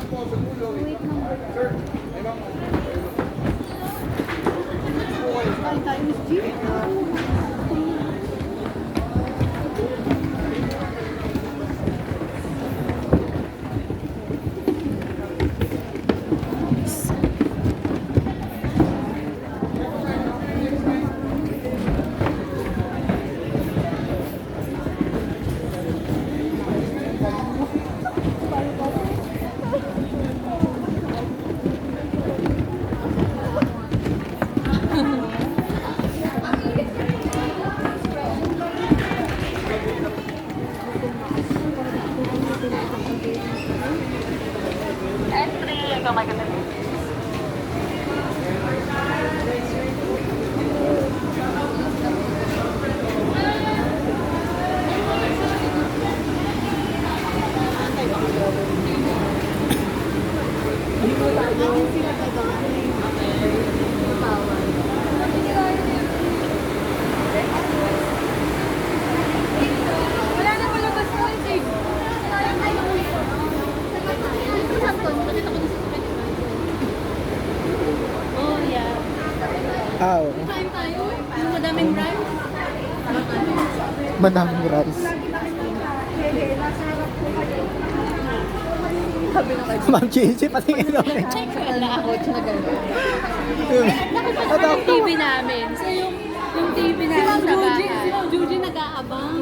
Wait number. Kain tayo, Miss G. Oh my goodness. Wala na palabas mo, eh. Oh, yeah. Oo. Kain tayo. Yung madaming rice. Madaming rice. Sabi na kayo. Ma'am Chichi, pati ano. Wala ako na gano'n. Ano Yung TV namin. So yung TV namin sa bahay. Si Ma'am Juji nag-aabang.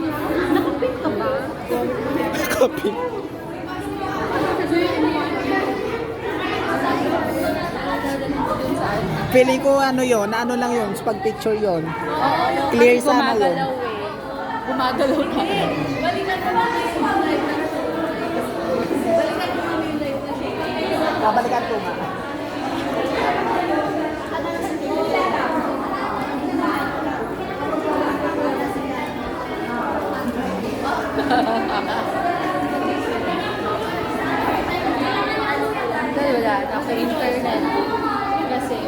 Nakapit ka ba? Copy. So yung Feeling ko ano yon, ano lang yon, pag picture yon. Clear sana yun. Gumagalaw eh. Gumagalaw ka. Balikan mo lang yung live na show. Balikan mo lang yung live na show. Babalikan ko nga. Dahil wala na sa internet. Kasi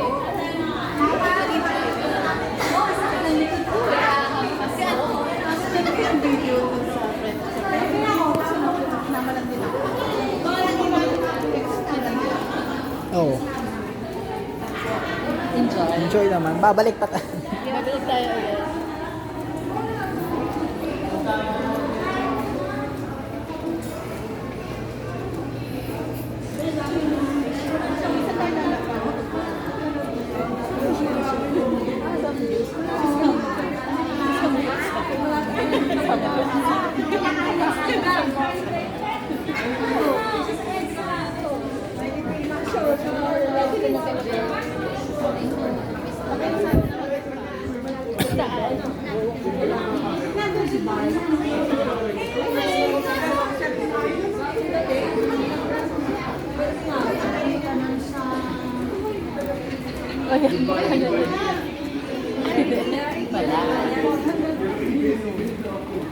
Oo. enjoy. Enjoy naman. Babalik pa tayo. Mabilis tayo ulit.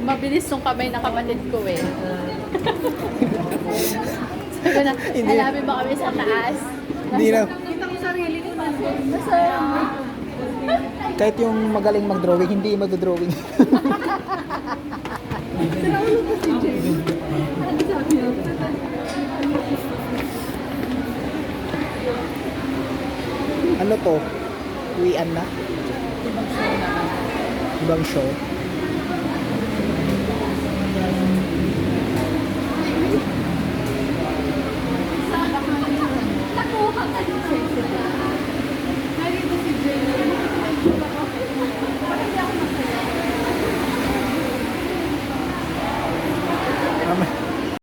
Mabilis yung kamay na kapatid ko eh. Sabi na, Hindi. hanapin ba kami sa taas? Hindi na. Kita ko sarili ko nasa Kahit yung magaling mag-drawing, hindi mag-drawing. Ano to? Uwian na? Ibang show.